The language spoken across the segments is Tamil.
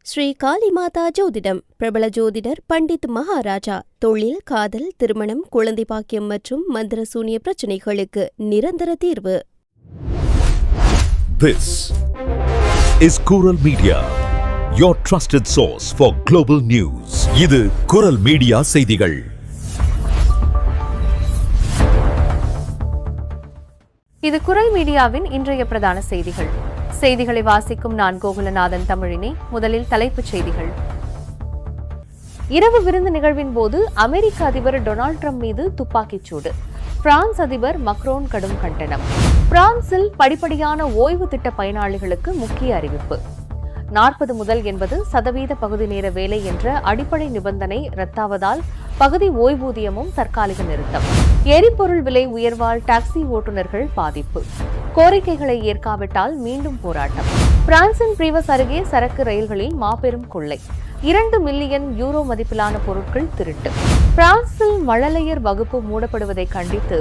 ஸ்ரீ காளிமாதா ஜோதிடம் பிரபல ஜோதிடர் பண்டித் மகாராஜா. தொழில், காதல், திருமணம், குழந்தை பாக்கியம் மற்றும் மந்திர சூனிய பிரச்சனைகளுக்கு நிரந்தர தீர்வு. This is Kural Media, your trusted source for global news. இது குரல் மீடியா செய்திகள். இது குரல் மீடியாவின் இன்றைய பிரதான செய்திகள். செய்திகளை வாசிக்கும் நான் கோகுலநாதன் தமிழினி. முதலில் தலைப்புச் செய்திகள். இரவு விருந்து நிகழ்வின் போது அமெரிக்க அதிபர் டொனால்டு டிரம்ப் மீது துப்பாக்கிச் சூடு. பிரான்ஸ் அதிபர் மக்ரோன் கடும் கண்டனம். பிரான்சில் படிப்படியான ஓய்வு திட்ட பயனாளிகளுக்கு முக்கிய அறிவிப்பு. 40 முதல் 80% பகுதி நேர வேலை என்ற அடிப்படை நிபந்தனை ரத்தாவதால் பகுதி ஓய்வூதியமும் தற்காலிக நிறுத்தம். எரிபொருள் விலை உயர்வால் டாக்ஸி ஓட்டுநர்கள் பாதிப்பு. கோரிக்கைகளை ஏற்காவிட்டால் மீண்டும் போராட்டம். பிரான்சின் பிரீவஸ் அருகே சரக்கு ரயில்களில் மாபெரும் கொள்ளை. 2 மில்லியன் யூரோ மதிப்பிலான பொருட்கள் திருட்டு. பிரான்சில் மழலையர் வகுப்பு மூடப்படுவதை கண்டித்து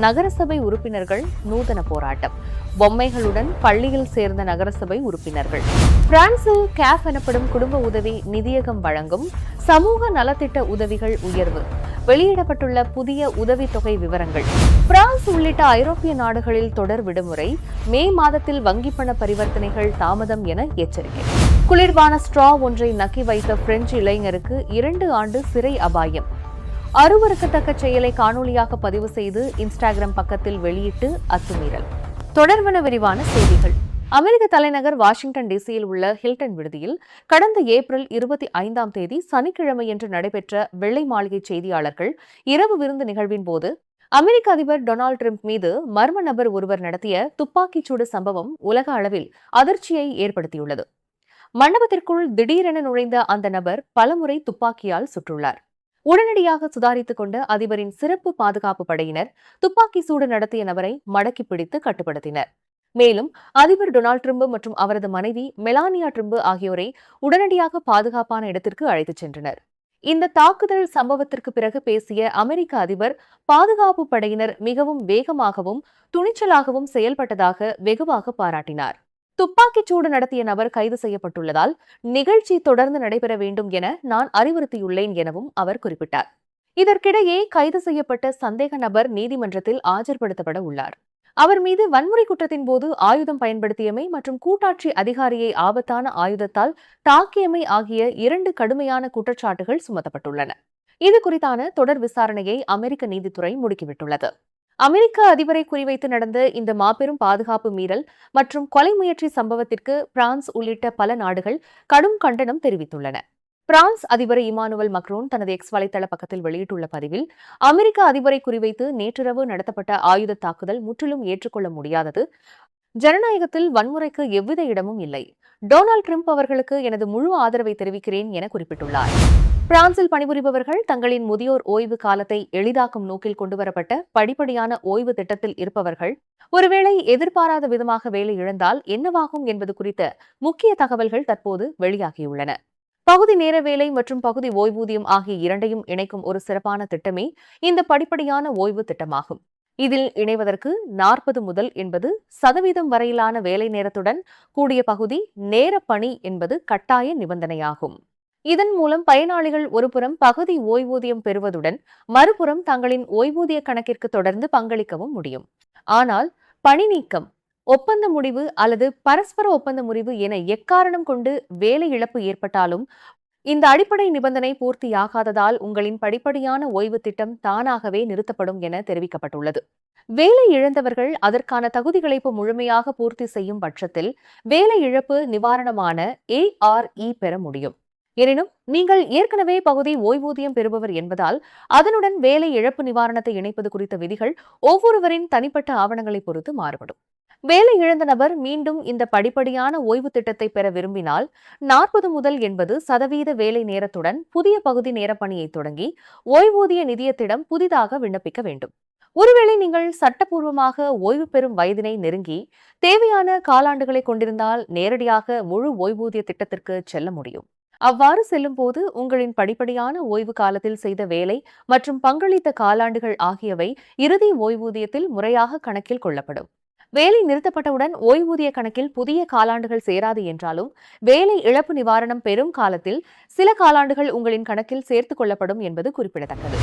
நகரசபை உறுப்பினர்கள் நூதன போராட்டம். பொம்மைகளுடன் பள்ளியில் சேர்ந்த நகரசபை உறுப்பினர்கள். பிரான்சில் கேஃப் எனப்படும் குடும்ப உதவி நிதியகம் வழங்கும் சமூக நலத்திட்ட உதவிகள் உயர்வு. வெளியிடப்பட்டுள்ள புதிய உதவித்தொகை விவரங்கள். பிரான்ஸ் உள்ளிட்ட ஐரோப்பிய நாடுகளில் தொடர் விடுமுறை. மே மாதத்தில் வங்கிப் பண பரிவர்த்தனைகள் தாமதம் என எச்சரிக்கை. குளிர்பான ஸ்ட்ரா ஒன்றை நக்கி வைத்த பிரெஞ்சு இளைஞருக்கு 2 ஆண்டு சிறை அபாயம். அருவருக்கத்தக்க செயலை காணொலியாக பதிவு செய்து இன்ஸ்டாகிராம் பக்கத்தில் வெளியிட்டு அத்துமீறல். தொடர்வன விரிவான செய்திகள். அமெரிக்க தலைநகர் வாஷிங்டன் டிசியில் உள்ள ஹில்டன் விடுதியில் கடந்த ஏப்ரல் 25ஆம் தேதி சனிக்கிழமையன்று நடைபெற்ற வெள்ளை மாளிகை செய்தியாளர்கள் இரவு விருந்து நிகழ்வின் போது அமெரிக்க அதிபர் டொனால்டு டிரம்ப் மீது மர்ம நபர் ஒருவர் நடத்திய துப்பாக்கிச்சூடு சம்பவம் உலக அளவில் அதிர்ச்சியை ஏற்படுத்தியுள்ளது. மண்டபத்திற்குள் திடீரென நுழைந்த அந்த நபர் பலமுறை துப்பாக்கியால் சுட்டுள்ளார். உடனடியாக சுதாரித்துக் கொண்ட அதிபரின் சிறப்பு பாதுகாப்பு படையினர் துப்பாக்கி சூடு நடத்திய நபரை மடக்கி பிடித்து கட்டுப்படுத்தினர். மேலும் அதிபர் டொனால்டு டிரம்ப் மற்றும் அவரது மனைவி மெலானியா டிரம்ப் ஆகியோரை உடனடியாக பாதுகாப்பான இடத்திற்கு அழைத்துச் சென்றனர். இந்த தாக்குதல் சம்பவத்திற்கு பிறகு பேசிய அமெரிக்க அதிபர் பாதுகாப்பு படையினர் மிகவும் வேகமாகவும் துணிச்சலாகவும் செயல்பட்டதாக வெகுவாக பாராட்டினார். துப்பாக்கிச் சூடு நடத்திய நபர் கைது செய்யப்பட்டுள்ளதால் நிகழ்ச்சி தொடர்ந்து நடைபெற வேண்டும் என நான் அறிவுறுத்தியுள்ளேன் எனவும் அவர் குறிப்பிட்டார். இதற்கிடையே கைது செய்யப்பட்ட சந்தேக நபர் நீதிமன்றத்தில் ஆஜர்படுத்தப்பட உள்ளார். அவர் மீது வன்முறை குற்றத்தின் போது ஆயுதம் பயன்படுத்தியமை மற்றும் கூட்டாட்சி அதிகாரியை ஆபத்தான ஆயுதத்தால் தாக்கியமை ஆகிய 2 கடுமையான குற்றச்சாட்டுகள் சுமத்தப்பட்டுள்ளன. இது குறித்தான தொடர் விசாரணையை அமெரிக்க நீதித்துறை முடுக்கிவிட்டுள்ளது. அமெரிக்க அதிபரை குறிவைத்து நடந்த இந்த மாபெரும் பாதுகாப்பு மீறல் மற்றும் கொலை முயற்சி சம்பவத்திற்கு பிரான்ஸ் உள்ளிட்ட பல நாடுகள் கடும் கண்டனம் தெரிவித்துள்ளன. பிரான்ஸ் அதிபர் இமானுவல் மக்ரோன் தனது எக்ஸ் வலைதள பக்கத்தில் வெளியிட்டுள்ள பதிவில், அமெரிக்க அதிபரை குறிவைத்து நேற்றிரவு நடத்தப்பட்ட ஆயுத தாக்குதல் முற்றிலும் ஏற்றுக்கொள்ள முடியாதது. ஜனநாயகத்தில் வன்முறைக்கு எவ்வித இடமும் இல்லை. டொனால்டு டிரம்ப் அவர்களுக்கு எனது முழு ஆதரவை தெரிவிக்கிறேன் என குறிப்பிட்டுள்ளார். பிரான்சில் பணிபுரிபவர்கள் தங்களின் முதியோர் ஓய்வு காலத்தை எளிதாக்கும் நோக்கில் கொண்டுவரப்பட்ட படிப்படியான ஓய்வு திட்டத்தில் இருப்பவர்கள் ஒருவேளை எதிர்பாராத விதமாக வேலை இழந்தால் என்னவாகும் என்பது குறித்த முக்கிய தகவல்கள் தற்போது வெளியாகியுள்ளன. பகுதி நேர வேலை மற்றும் பகுதி ஓய்வூதியம் ஆகிய இரண்டையும் இணைக்கும் ஒரு சிறப்பான திட்டமே இந்த படிப்படியான ஓய்வு திட்டமாகும். இதில் இணைவதற்கு 40 முதல் 80% வரையிலான வேலை நேரத்துடன் கூடிய பகுதி நேர பணி என்பது கட்டாய நிபந்தனையாகும். இதன் மூலம் பயனாளிகள் ஒருபுறம் பகுதி ஓய்வூதியம் பெறுவதுடன் மறுபுறம் தங்களின் ஓய்வூதிய கணக்கிற்கு தொடர்ந்து பங்களிக்கவும் முடியும். ஆனால் பணி நீக்கம், ஒப்பந்த முடிவு அல்லது பரஸ்பர ஒப்பந்த முறிவு என எக்காரணம் கொண்டு வேலை இழப்பு ஏற்பட்டாலும் இந்த அடிப்படை நிபந்தனை பூர்த்தியாகாததால் உங்களின் படிப்படியான ஓய்வு திட்டம் தானாகவே நிறுத்தப்படும் என தெரிவிக்கப்பட்டுள்ளது. வேலை இழந்தவர்கள் அதற்கான தகுதிகளை முழுமையாக பூர்த்தி செய்யும் பட்சத்தில் வேலை இழப்பு நிவாரணமான ARE பெற முடியும். எனினும் நீங்கள் ஏற்கனவே பகுதி ஓய்வூதியம் பெறுபவர் என்பதால் அதனுடன் வேலை இழப்பு நிவாரணத்தை இணைப்பது குறித்த விதிகள் ஒவ்வொருவரின் தனிப்பட்ட ஆவணங்களை பொறுத்து மாறுபடும். வேலை இழந்த நபர் மீண்டும் இந்த படிப்படியான ஓய்வு திட்டத்தை பெற விரும்பினால் 40 முதல் 80% வேலை நேரத்துடன் புதிய பகுதி நேர பணியை தொடங்கி ஓய்வூதிய நிதியத்திடம் புதிதாக விண்ணப்பிக்க வேண்டும். ஒருவேளை நீங்கள் சட்டப்பூர்வமாக ஓய்வு பெறும் வயதினை நெருங்கி தேவையான காலாண்டுகளை கொண்டிருந்தால் நேரடியாக முழு ஓய்வூதிய திட்டத்திற்கு செல்ல முடியும். அவ்வாறு செல்லும் போது உங்களின் படிப்படியான ஓய்வு காலத்தில் செய்த வேலை மற்றும் பங்களித்த காலாண்டுகள் ஆகியவை இறுதி ஓய்வூதியத்தில் முறையாக கணக்கில் கொள்ளப்படும். வேலை நிறுத்தப்பட்டவுடன் ஓய்வூதிய கணக்கில் புதிய காலாண்டுகள் சேராது என்றாலும் வேலை இழப்பு நிவாரணம் பெறும் காலத்தில் சில காலாண்டுகள் உங்களின் கணக்கில் சேர்த்துக் கொள்ளப்படும் என்பது குறிப்பிடத்தக்கது.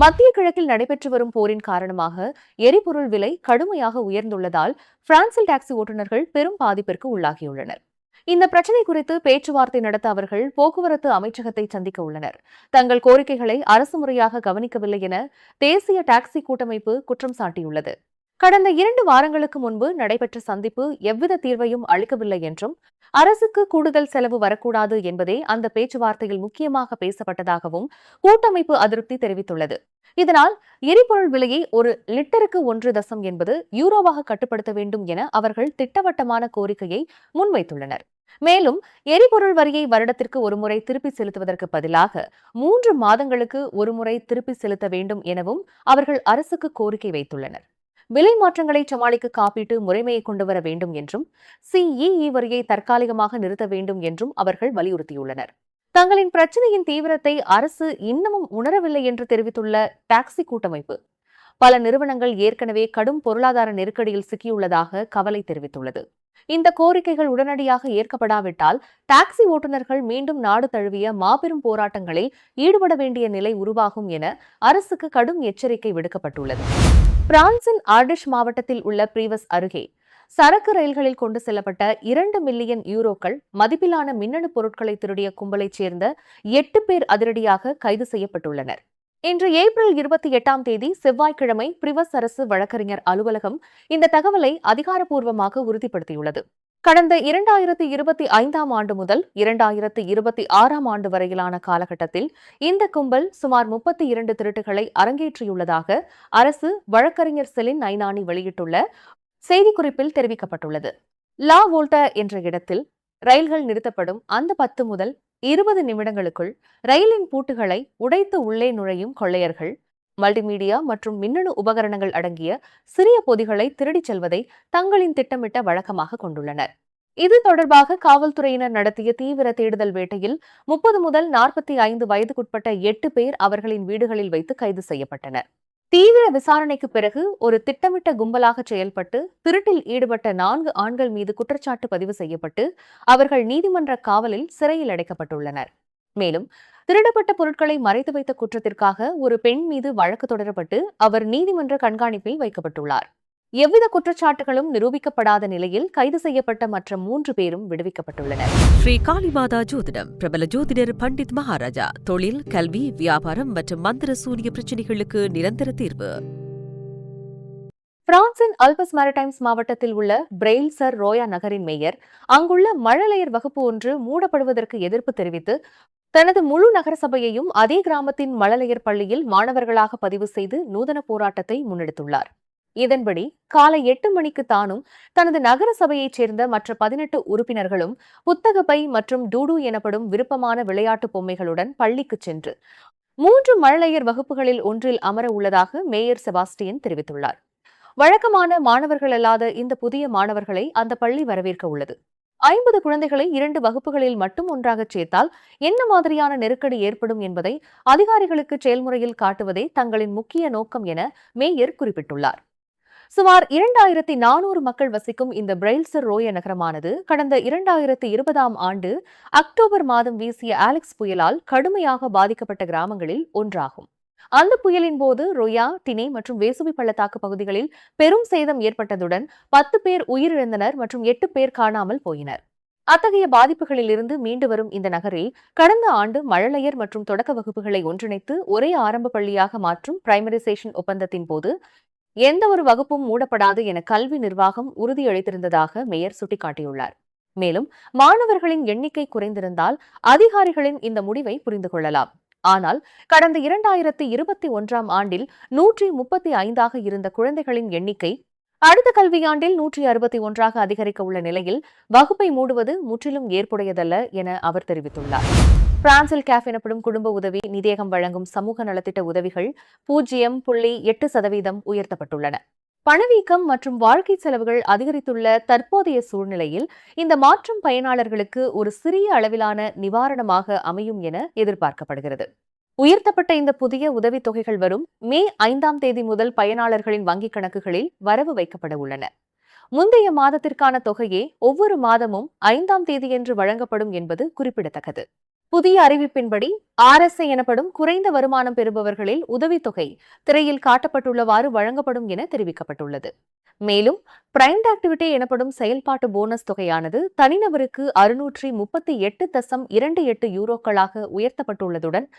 மத்திய கிழக்கில் நடைபெற்று வரும் போரின் காரணமாக எரிபொருள் விலை கடுமையாக உயர்ந்துள்ளதால் பிரான்சில் டாக்ஸி ஓட்டுநர்கள் பெரும் பாதிப்பிற்கு உள்ளாகியுள்ளனர். இந்த பிரச்சினை குறித்து பேச்சுவார்த்தை நடத்த அவர்கள் போக்குவரத்து அமைச்சகத்தை சந்திக்க உள்ளனர். தங்கள் கோரிக்கைகளை அரசு முறையாக கவனிக்கவில்லை என தேசிய டாக்ஸி கூட்டமைப்பு குற்றம் சாட்டியுள்ளது. கடந்த 2 வாரங்களுக்கு முன்பு நடைபெற்ற சந்திப்பு எவ்வித தீர்வையும் அளிக்கவில்லை என்றும் அரசுக்கு கூடுதல் செலவு வரக்கூடாது என்பதே அந்த பேச்சுவார்த்தையில் முக்கியமாக பேசப்பட்டதாகவும் கூட்டமைப்பு அதிருப்தி தெரிவித்துள்ளது. இதனால் எரிபொருள் விலையை ஒரு லிட்டருக்கு 1 யூரோவாக கட்டுப்படுத்த வேண்டும் என அவர்கள் திட்டவட்டமான கோரிக்கையை முன்வைத்துள்ளனர். மேலும் எரிபொருள் வரியை வருடத்திற்கு ஒருமுறை திருப்பி செலுத்துவதற்கு பதிலாக 3 மாதங்களுக்கு ஒருமுறை திருப்பி செலுத்த வேண்டும் எனவும் அவர்கள் அரசுக்கு கோரிக்கை வைத்துள்ளனர். விலை மாற்றங்களை சமாளிக்க காப்பீட்டு முறைமையை கொண்டுவர வேண்டும் என்றும் சிஇஇ வரியை தற்காலிகமாக நிறுத்த வேண்டும் என்றும் அவர்கள் வலியுறுத்தியுள்ளனர். தங்களின் பிரச்சினையின் தீவிரத்தை அரசு இன்னமும் உணரவில்லை என்று தெரிவித்துள்ள டாக்ஸி கூட்டமைப்பு பல நிறுவனங்கள் ஏற்கனவே கடும் பொருளாதார நெருக்கடியில் சிக்கியுள்ளதாக கவலை தெரிவித்துள்ளது. இந்த கோரிக்கைகள் உடனடியாக ஏற்கப்படாவிட்டால் டாக்ஸி ஓட்டுநர்கள் மீண்டும் நாடு தழுவிய மாபெரும் போராட்டங்களில் ஈடுபட வேண்டிய நிலை உருவாகும் என அரசுக்கு கடும் எச்சரிக்கை விடுக்கப்பட்டுள்ளது. பிரான்சின் ஆர்டிஷ் மாவட்டத்தில் உள்ள பிரீவஸ் அருகே சரக்கு ரயில்களில் கொண்டு செல்லப்பட்ட 2 மில்லியன் யூரோக்கள் மதிப்பிலான மின்னணு பொருட்களை திருடிய கும்பலைச் சேர்ந்த 8 பேர் அதிரடியாக கைது செய்யப்பட்டுள்ளனர். இன்று ஏப்ரல் 28 செவ்வாய்க்கிழமை பிரிவஸ் அரசு வழக்கறிஞர் அலுவலகம் இந்த தகவலை அதிகாரப்பூர்வமாக உறுதிப்படுத்தியுள்ளது. கடந்த 2025 ஆண்டு முதல் 2026 ஆண்டு வரையிலான காலகட்டத்தில் இந்த கும்பல் சுமார் 32 திருட்டுகளை அரங்கேற்றியுள்ளதாக அரசு வழக்கறிஞர் செலின் நைனானி வெளியிட்டுள்ள செய்திக்குறிப்பில் தெரிவிக்கப்பட்டுள்ளது. லா வோல்டா என்ற இடத்தில் ரயில்கள் நிறுத்தப்படும் அந்த 10 முதல் 20 நிமிடங்களுக்குள் ரயிலின் பூட்டுகளை உடைத்து உள்ளே நுழையும் கொள்ளையர்கள் மல்டிமீடியா மற்றும் மின்னணு உபகரணங்கள் அடங்கிய சிறிய பொதிகளை திருடிச் செல்வதை தங்களின் திட்டமிட்ட வழக்கமாக கொண்டுள்ளனர். இது தொடர்பாக காவல்துறையினர் நடத்திய தீவிர தேடுதல் வேட்டையில் 30 முதல் 45 வயதுக்குட்பட்ட 8 பேர் அவர்களின் வீடுகளில் வைத்து கைது செய்யப்பட்டனர். தீவிர விசாரணைக்கு பிறகு ஒரு திட்டமிட்ட கும்பலாக செயல்பட்டு திருட்டில் ஈடுபட்ட 4 ஆண்கள் மீது குற்றச்சாட்டு பதிவு செய்யப்பட்டு அவர்கள் நீதிமன்ற காவலில் சிறையில் அடைக்கப்பட்டுள்ளனர். மேலும் திருடப்பட்ட பொருட்களை மறைத்து வைத்த குற்றத்திற்காக ஒரு பெண் மீது வழக்கு தொடரப்பட்டு அவர் நீதிமன்ற கண்காணிப்பில் வைக்கப்பட்டுள்ளார். எவ்வித குற்றச்சாட்டுகளும் நிரூபிக்கப்படாத நிலையில் கைது செய்யப்பட்ட மற்ற 3 பேரும் விடுவிக்கப்பட்டுள்ளனர். ஸ்ரீ காளிமாதா ஜோதிடம் பிரபல ஜோதிடர் பண்டித் மகாராஜா. தொழில், கல்வி, வியாபாரம் மற்றும் மந்திர சூனிய பிரச்சினைகளுக்கு நிரந்தர தீர்வு. பிரான்சின் அல்பஸ் மேரிடைம்ஸ் மாவட்டத்தில் உள்ள பிரெயில் சர் ரோயா நகரின் மேயர் அங்குள்ள மழலையர் வகுப்பு ஒன்று மூடப்படுவதற்கு எதிர்ப்பு தெரிவித்து தனது முழு நகரசபையையும் அதே கிராமத்தின் மழலையர் பள்ளியில் மாணவர்களாக பதிவு செய்து நூதன போராட்டத்தை முன்னெடுத்துள்ளார். இதன்படி காலை 8 மணிக்கு தானும் தனது நகர சபையைச் சேர்ந்த மற்ற 18 உறுப்பினர்களும் புத்தகப்பை மற்றும் டூடு எனப்படும் விருப்பமான விளையாட்டு பொம்மைகளுடன் பள்ளிக்கு சென்று 3 மழலையர் வகுப்புகளில் ஒன்றில் அமர உள்ளதாக மேயர் செபாஸ்டியன் தெரிவித்துள்ளார். வழக்கமான மாணவர்கள் அல்லாத இந்த புதிய மாணவர்களை அந்த பள்ளி வரவேற்க உள்ளது. 50 குழந்தைகளை 2 வகுப்புகளில் மட்டும் ஒன்றாகச் சேர்த்தால் என்ன மாதிரியான நெருக்கடி ஏற்படும் என்பதை அதிகாரிகளுக்கு செயல்முறையில் காட்டுவதே தங்களின் முக்கிய நோக்கம் என மேயர் குறிப்பிட்டுள்ளார். சுமார் 2400 மக்கள் வசிக்கும் இந்த பிரெயில் சர் ரோயா நகரமானது கடந்த 2020 ஆண்டு அக்டோபர் மாதம் வீசிய ஆலெக்ஸ் புயலால் கடுமையாக பாதிக்கப்பட்ட கிராமங்களில் ஒன்றாகும். அந்த புயலின் போது ரோயா, டினே மற்றும் வேசுவி பள்ளத்தாக்கு பகுதிகளில் பெரும் சேதம் ஏற்பட்டதுடன் 10 பேர் உயிரிழந்தனர் மற்றும் 8 பேர் காணாமல் போயினர். அத்தகைய பாதிப்புகளில் இருந்து மீண்டு வரும் இந்த நகரில் கடந்த ஆண்டு மழலையர் மற்றும் தொடக்க வகுப்புகளை ஒன்றிணைத்து ஒரே ஆரம்ப பள்ளியாக மாற்றும் பிரைமரைசேஷன் ஒப்பந்தத்தின் போது எந்த ஒரு வகுப்பும் மூடப்படாது என கல்வி நிர்வாகம் உறுதியளித்திருந்ததாக மேயர் சுட்டிக்காட்டியுள்ளார். மேலும் மாணவர்களின் எண்ணிக்கை குறைந்திருந்தால் அதிகாரிகளின் இந்த முடிவை புரிந்து கொள்ளலாம். ஆனால் கடந்த 2021 ஆண்டில் 135 இருந்த குழந்தைகளின் எண்ணிக்கை அடுத்த கல்வியாண்டில் 161 அதிகரிக்க உள்ள நிலையில் வகுப்பை மூடுவது முற்றிலும் ஏற்புடையதல்ல என அவர் தெரிவித்துள்ளார். பிரான்சில் கேஃப் எனப்படும் குடும்ப உதவி நிதியகம் வழங்கும் சமூக நலத்திட்ட உதவிகள் 0.8% உயர்த்தப்பட்டுள்ளன. பணவீக்கம் மற்றும் வாழ்க்கை செலவுகள் அதிகரித்துள்ள தற்போதைய சூழ்நிலையில் இந்த மாற்றம் பயனாளர்களுக்கு ஒரு சிறிய அளவிலான நிவாரணமாக அமையும் என எதிர்பார்க்கப்படுகிறது. உயர்த்தப்பட்ட இந்த புதிய உதவித்தொகைகள் வரும் மே 5 முதல் பயனாளர்களின் வங்கிக் கணக்குகளில் வரவு வைக்கப்பட உள்ளன. முந்தைய மாதத்திற்கான தொகையே ஒவ்வொரு மாதமும் 5ஆம் தேதியன்று வழங்கப்படும் என்பது குறிப்பிடத்தக்கது. புதிய அறிவிப்பின்படி RSI எனப்படும் குறைந்த வருமானம் பெறுபவர்களில் உதவித்தொகை திரையில் காட்டப்பட்டுள்ளவாறு வழங்கப்படும் என தெரிவிக்கப்பட்டுள்ளது. மேலும் பிரைம்ட் ஆக்டிவிட்டி எனப்படும் செயல்பாட்டு போனஸ் தொகையானது தனிநபருக்கு 638.28 யூரோக்களாக உயர்த்தப்பட்டுள்ளதுடன்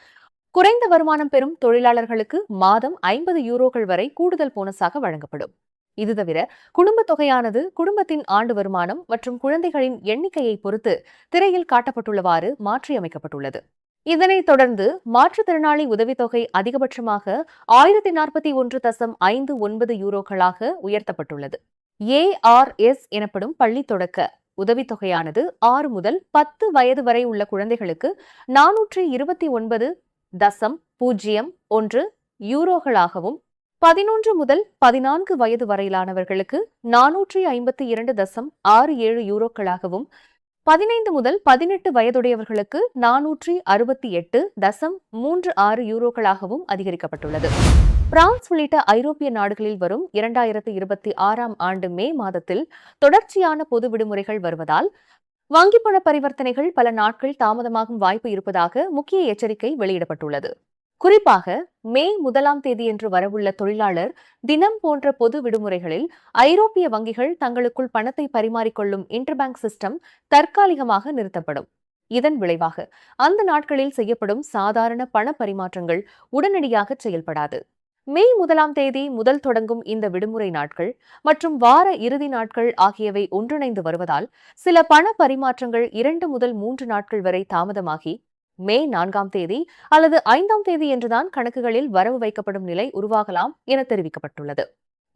குறைந்த வருமானம் பெறும் தொழிலாளர்களுக்கு மாதம் 50 யூரோக்கள் வரை கூடுதல் போனஸாக வழங்கப்படும். இது தவிர குடும்பத் தொகையானது குடும்பத்தின் ஆண்டு வருமானம் மற்றும் குழந்தைகளின் எண்ணிக்கையை பொறுத்து திரையில் காட்டப்பட்டுள்ளவாறு மாற்றியமைக்கப்பட்டுள்ளது. இதனைத் தொடர்ந்து மாற்றுத்திறனாளி உதவித்தொகை அதிகபட்சமாக 1041.59 யூரோக்களாக உயர்த்தப்பட்டுள்ளது. ARS எனப்படும் பள்ளி தொடக்க உதவித்தொகையானது 6 முதல் 10 வயது வரை உள்ள குழந்தைகளுக்கு 429.01 யூரோக்களாகவும் 11 முதல் 14 வயது வரையிலானவர்களுக்கு 452.67 யூரோக்களாகவும் 15 முதல் 18 வயதுடையவர்களுக்கு 468.36 யூரோக்களாகவும் அதிகரிக்கப்பட்டுள்ளது. பிரான்ஸ் உள்ளிட்ட ஐரோப்பிய நாடுகளில் வரும் 2026ஆம் ஆண்டு மே மாதத்தில் தொடர்ச்சியான பொது விடுமுறைகள் வருவதால் வங்கிப் பண பரிவர்த்தனைகள் பல நாட்கள் தாமதமாகும் வாய்ப்பு இருப்பதாக முக்கிய எச்சரிக்கை வெளியிடப்பட்டுள்ளது. குறிப்பாக மே 1ஆம் தேதியன்று வரவுள்ள தொழிலாளர் தினம் போன்ற பொது விடுமுறைகளில் ஐரோப்பிய வங்கிகள் தங்களுக்குள் பணத்தை பரிமாறிக்கொள்ளும் இன்டர்பேங்க் சிஸ்டம் தற்காலிகமாக நிறுத்தப்படும். இதன் விளைவாக அந்த நாட்களில் செய்யப்படும் சாதாரண பண பரிமாற்றங்கள் உடனடியாக செயல்படாது. மே 1ஆம் தேதி முதல் தொடங்கும் இந்த விடுமுறை நாட்கள் மற்றும் வார இறுதி நாட்கள் ஆகியவை ஒன்றிணைந்து வருவதால் சில பண பரிமாற்றங்கள் 2 முதல் 3 நாட்கள் வரை தாமதமாகி மே 4ஆம் தேதி அல்லது 5ஆம் தேதி என்றுதான் கணக்குகளில் வரவு வைக்கப்படும் நிலை உருவாகலாம் என தெரிவிக்கப்பட்டுள்ளது.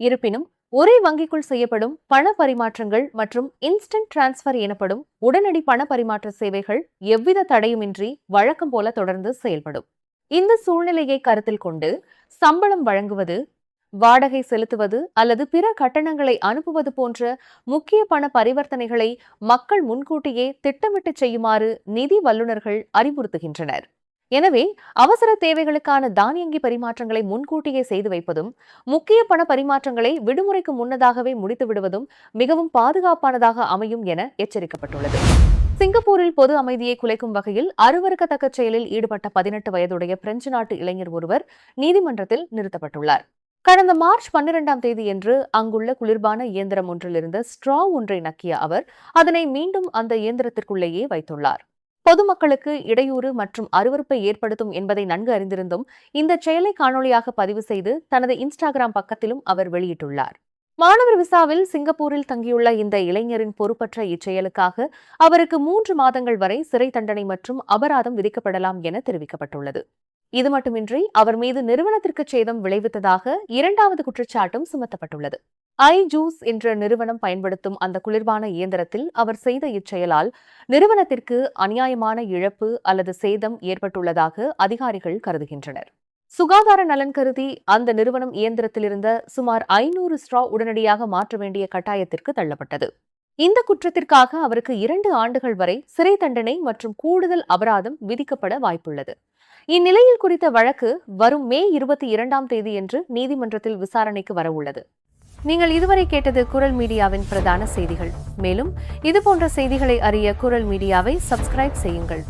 இருப்பினும் ஒரே வங்கிக்குள் செய்யப்படும் பண பரிமாற்றங்கள் மற்றும் இன்ஸ்டன்ட் டிரான்ஸ்பர் எனப்படும் உடனடி பண பரிமாற்ற சேவைகள் எவ்வித தடையுமின்றி வழக்கம் போல தொடர்ந்து செயல்படும். இந்த சூழ்நிலையை கருத்தில் கொண்டு சம்பளம் வழங்குவது, வாடகை செலுத்துவது அல்லது பிற கட்டணங்களை அனுப்புவது போன்ற முக்கிய பண பரிவர்த்தனைகளை மக்கள் முன்கூட்டியே திட்டமிட்டு செய்யுமாறு நிதி வல்லுநர்கள் அறிவுறுத்துகின்றனர். எனவே அவசர தேவைகளுக்கான தானியங்கி பரிமாற்றங்களை முன்கூட்டியே செய்து வைப்பதும் முக்கிய பண பரிமாற்றங்களை விடுமுறைக்கு முன்னதாகவே முடித்து விடுவதும் மிகவும் பாதுகாப்பானதாக அமையும் என எச்சரிக்கப்பட்டுள்ளது. சிங்கப்பூரில் பொது அமைதியை குலைக்கும் வகையில் அருவருக்கத்தக்க செயலில் ஈடுபட்ட 18 வயதுடைய பிரெஞ்சு நாட்டு இளைஞர் ஒருவர் நீதிமன்றத்தில் நிறுத்தப்பட்டுள்ளார். கடந்த மார்ச் 12ஆம் தேதியன்று அங்குள்ள குளிர்பான இயந்திரம் ஒன்றிலிருந்த ஸ்ட்ரா ஒன்றை நக்கிய அவர் அதனை மீண்டும் அந்த இயந்திரத்திற்குள்ளேயே வைத்துள்ளார். பொதுமக்களுக்கு இடையூறு மற்றும் அருவருப்பை ஏற்படுத்தும் என்பதை நன்கு அறிந்திருந்தும் இந்த செயலை காணொலியாக பதிவு செய்து தனது இன்ஸ்டாகிராம் பக்கத்திலும் அவர் வெளியிட்டுள்ளார். மாணவர் விசாவில் சிங்கப்பூரில் தங்கியுள்ள இந்த இளைஞரின் பொறுப்பற்ற இச்செயலுக்காக அவருக்கு 3 மாதங்கள் வரை சிறை தண்டனை மற்றும் அபராதம் விதிக்கப்படலாம் என தெரிவிக்கப்பட்டுள்ளது. இது மட்டுமின்றி அவர் மீது நிறுவனத்திற்கு சேதம் விளைவித்ததாக 2வது குற்றச்சாட்டும் சுமத்தப்பட்டுள்ளது. ஜூஸ் என்ற நிறுவனம் பயன்படுத்தும் அந்த குளிர்பான இயந்திரத்தில் அவர் செய்த இச்செயலால் நிறுவனத்திற்கு அநியாயமான இழப்பு அல்லது சேதம் ஏற்பட்டுள்ளதாக அதிகாரிகள் கருதுகின்றனர். சுகாதார நலன் கருதி அந்த நிறுவனம் இயந்திரத்திலிருந்த சுமார் 500 ஸ்ட்ரா உடனடியாக மாற்ற வேண்டிய கட்டாயத்திற்கு தள்ளப்பட்டது. இந்த குற்றத்திற்காக அவருக்கு 2 ஆண்டுகள் வரை சிறை தண்டனை மற்றும் கூடுதல் அபராதம் விதிக்கப்பட வாய்ப்புள்ளது. இந்நிலையில் குறித்த வழக்கு வரும் மே 22ஆம் தேதியன்று நீதிமன்றத்தில் விசாரணைக்கு வரவுள்ளது. நீங்கள் இதுவரை கேட்டது குரல் மீடியாவின் பிரதான செய்திகள். மேலும் இதுபோன்ற செய்திகளை அறிய குரல் மீடியாவை சப்ஸ்கிரைப் செய்யுங்கள்.